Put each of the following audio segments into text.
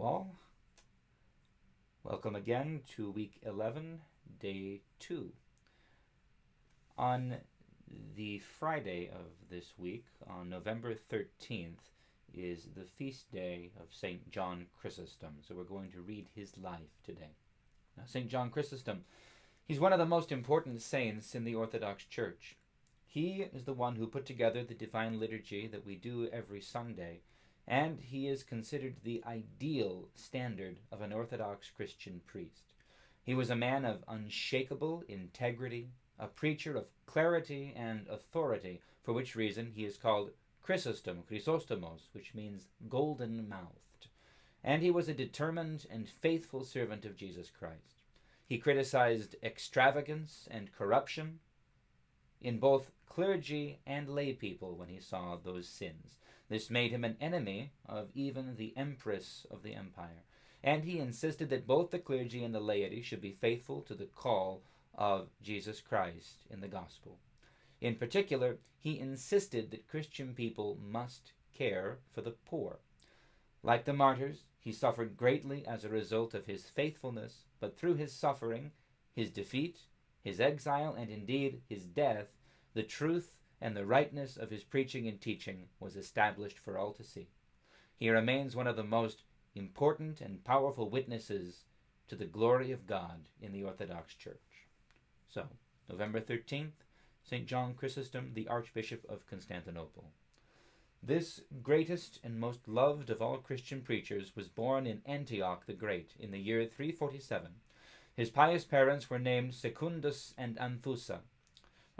all. Welcome again to week 11, day 2. On the Friday of this week, on November 13th, is the feast day of St. John Chrysostom. So we're going to read his life today. Now, St. John Chrysostom, he's one of the most important saints in the Orthodox Church. He is the one who put together the Divine Liturgy that we do every Sunday, and he is considered the ideal standard of an Orthodox Christian priest. He was a man of unshakable integrity, a preacher of clarity and authority, for which reason he is called Chrysostom, Chrysostomos, which means golden-mouthed. And he was a determined and faithful servant of Jesus Christ. He criticized extravagance and corruption in both clergy and lay people when he saw those sins. This made him an enemy of even the empress of the empire, and he insisted that both the clergy and the laity should be faithful to the call of Jesus Christ in the gospel. In particular, he insisted that Christian people must care for the poor. Like the martyrs, he suffered greatly as a result of his faithfulness, but through his suffering, his defeat, his exile, and indeed his death, the truth and the rightness of his preaching and teaching was established for all to see. He remains one of the most important and powerful witnesses to the glory of God in the Orthodox Church. So, November 13th, St. John Chrysostom, the Archbishop of Constantinople. This greatest and most loved of all Christian preachers was born in Antioch the Great in the year 347. His pious parents were named Secundus and Anthusa.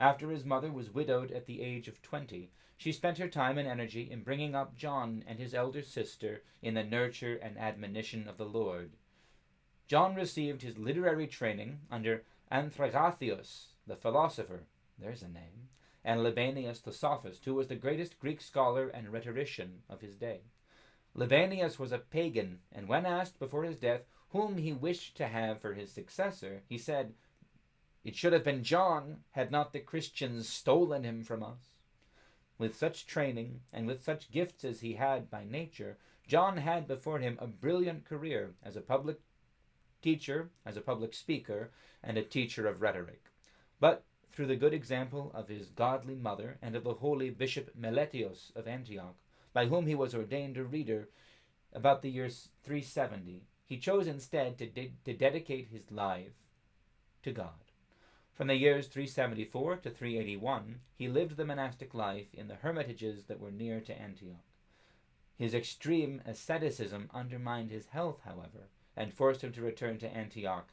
After his mother was widowed at the age of 20, she spent her time and energy in bringing up John and his elder sister in the nurture and admonition of the Lord. John received his literary training under Anthragathios, the philosopher, there's a name, and Libanius the sophist, who was the greatest Greek scholar and rhetorician of his day. Libanius was a pagan, and when asked before his death whom he wished to have for his successor, he said, "It should have been John, had not the Christians stolen him from us." With such training, and with such gifts as he had by nature, John had before him a brilliant career as a public teacher, as a public speaker, and a teacher of rhetoric. But through the good example of his godly mother and of the holy Bishop Meletios of Antioch, by whom he was ordained a reader about the year 370, he chose instead to dedicate his life to God. From the years 374 to 381, he lived the monastic life in the hermitages that were near to Antioch. His extreme asceticism undermined his health, however, and forced him to return to Antioch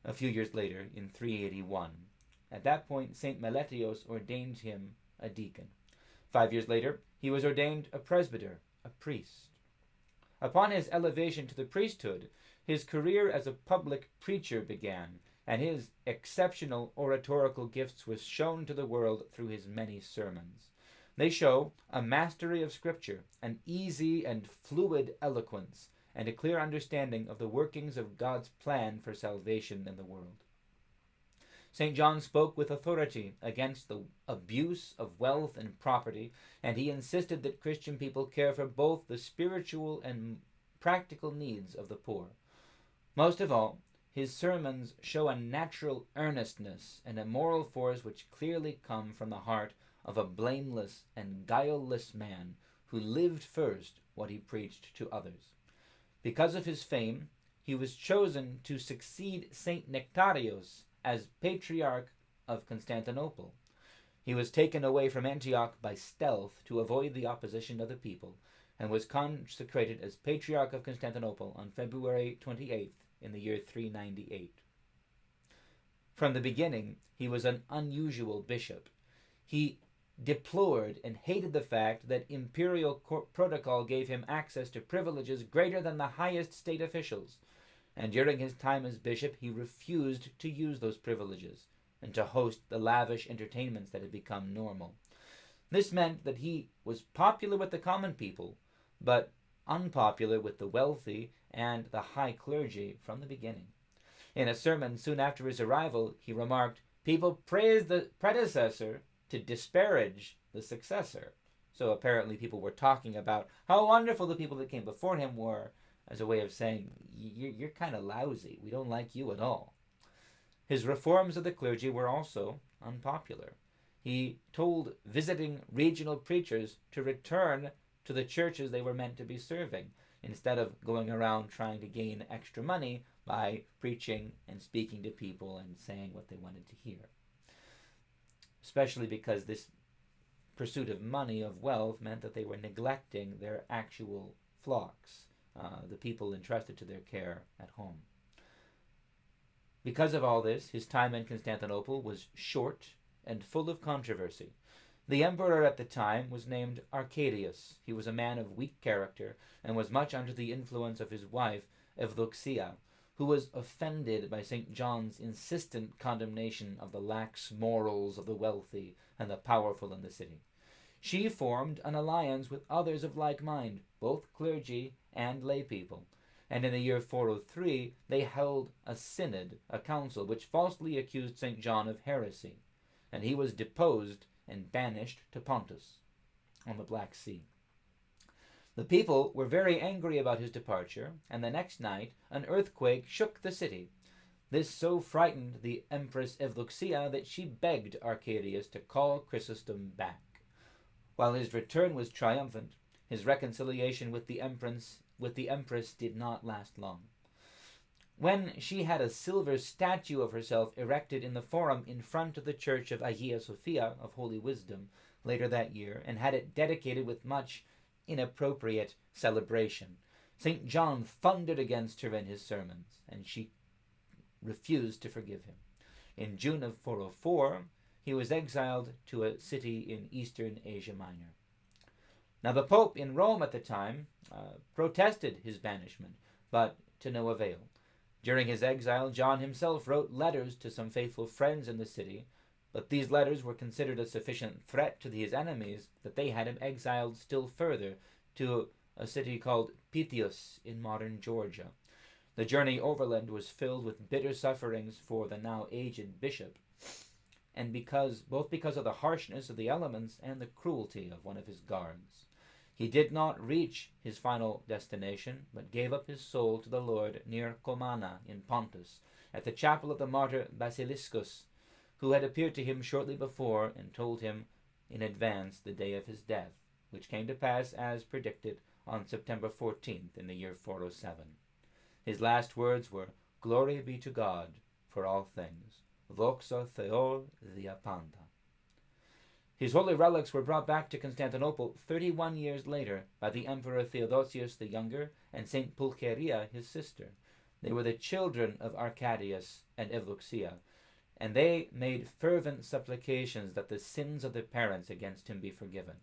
a few years later in 381. At that point, St. Meletios ordained him a deacon. 5 years later, he was ordained a presbyter, a priest. Upon his elevation to the priesthood, his career as a public preacher began, and his exceptional oratorical gifts were shown to the world through his many sermons. They show a mastery of Scripture, an easy and fluid eloquence, and a clear understanding of the workings of God's plan for salvation in the world. St. John spoke with authority against the abuse of wealth and property, and he insisted that Christian people care for both the spiritual and practical needs of the poor. Most of all, his sermons show a natural earnestness and a moral force which clearly come from the heart of a blameless and guileless man who lived first what he preached to others. Because of his fame, he was chosen to succeed Saint Nectarios as Patriarch of Constantinople. He was taken away from Antioch by stealth to avoid the opposition of the people, and was consecrated as Patriarch of Constantinople on February 28th in the year 398. From the beginning, he was an unusual bishop. He deplored and hated the fact that imperial protocol gave him access to privileges greater than the highest state officials, and during his time as bishop he refused to use those privileges and to host the lavish entertainments that had become normal. This meant that he was popular with the common people, but unpopular with the wealthy and the high clergy from the beginning. In a sermon soon after his arrival, he remarked, "People praise the predecessor to disparage the successor." So apparently people were talking about how wonderful the people that came before him were, as a way of saying, you're kind of lousy. We don't like you at all. His reforms of the clergy were also unpopular. He told visiting regional preachers to return to the churches they were meant to be serving, instead of going around trying to gain extra money by preaching and speaking to people and saying what they wanted to hear. Especially because this pursuit of money, of wealth, meant that they were neglecting their actual flocks, the people entrusted to their care at home. Because of all this, his time in Constantinople was short and full of controversy. The emperor at the time was named Arcadius. He was a man of weak character and was much under the influence of his wife, Evdoxia, who was offended by St. John's insistent condemnation of the lax morals of the wealthy and the powerful in the city. She formed an alliance with others of like mind, both clergy and lay people, and in the year 403 they held a synod, a council, which falsely accused St. John of heresy, and he was deposed and banished to Pontus on the Black Sea. The people were very angry about his departure, and the next night an earthquake shook the city. This so frightened the Empress Evdoxia that she begged Arcadius to call Chrysostom back. While his return was triumphant, his reconciliation with the Empress did not last long. When she had a silver statue of herself erected in the forum in front of the church of Hagia Sophia of Holy Wisdom later that year, and had it dedicated with much inappropriate celebration, St. John thundered against her in his sermons, and she refused to forgive him. In June of 404, he was exiled to a city in eastern Asia Minor. Now the Pope in Rome at the time protested his banishment, but to no avail. During his exile, John himself wrote letters to some faithful friends in the city, but these letters were considered a sufficient threat to his enemies that they had him exiled still further to a city called Pythius in modern Georgia. The journey overland was filled with bitter sufferings for the now aged bishop, and both because of the harshness of the elements and the cruelty of one of his guards. He did not reach his final destination, but gave up his soul to the Lord near Comana in Pontus, at the chapel of the martyr Basiliscus, who had appeared to him shortly before and told him in advance the day of his death, which came to pass as predicted on September 14th in the year 407. His last words were, "Glory be to God for all things. Voxa Theor Diapanta." His holy relics were brought back to Constantinople 31 years later by the Emperor Theodosius the Younger and Saint Pulcheria, his sister. They were the children of Arcadius and Evdoxia, and they made fervent supplications that the sins of their parents against him be forgiven.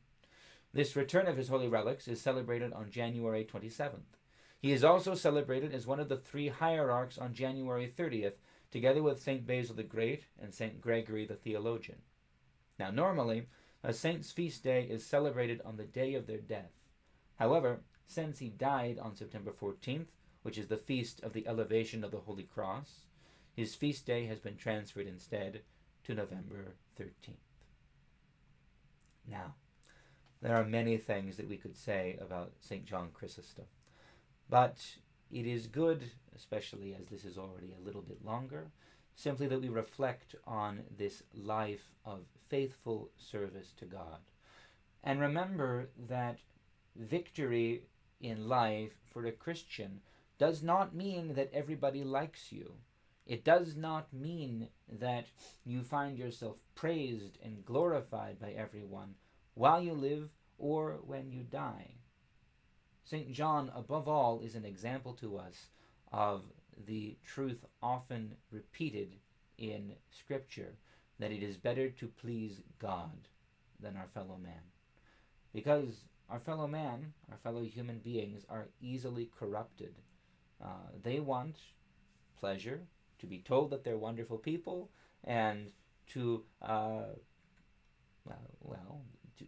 This return of his holy relics is celebrated on January 27th. He is also celebrated as one of the three hierarchs on January 30th, together with St. Basil the Great and St. Gregory the Theologian. Now, normally, a saint's feast day is celebrated on the day of their death. However, since he died on September 14th, which is the feast of the elevation of the Holy Cross, his feast day has been transferred instead to November 13th. Now, there are many things that we could say about St. John Chrysostom, but it is good, especially as this is already a little bit longer, simply that we reflect on this life of faithful service to God. And remember that victory in life for a Christian does not mean that everybody likes you. It does not mean that you find yourself praised and glorified by everyone while you live or when you die. St. John, above all, is an example to us of the truth often repeated in Scripture, that it is better to please God than our fellow man. Because our fellow man, our fellow human beings, are easily corrupted. They want pleasure, to be told that they're wonderful people, and to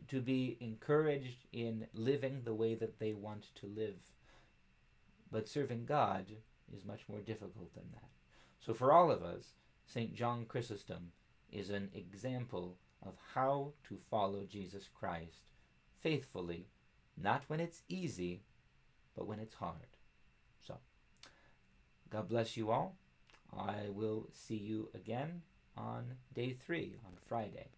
to be encouraged in living the way that they want to live. But serving God is much more difficult than that. So for all of us, St. John Chrysostom is an example of how to follow Jesus Christ faithfully, not when it's easy, but when it's hard. So, God bless you all. I will see you again on day 3, on Friday.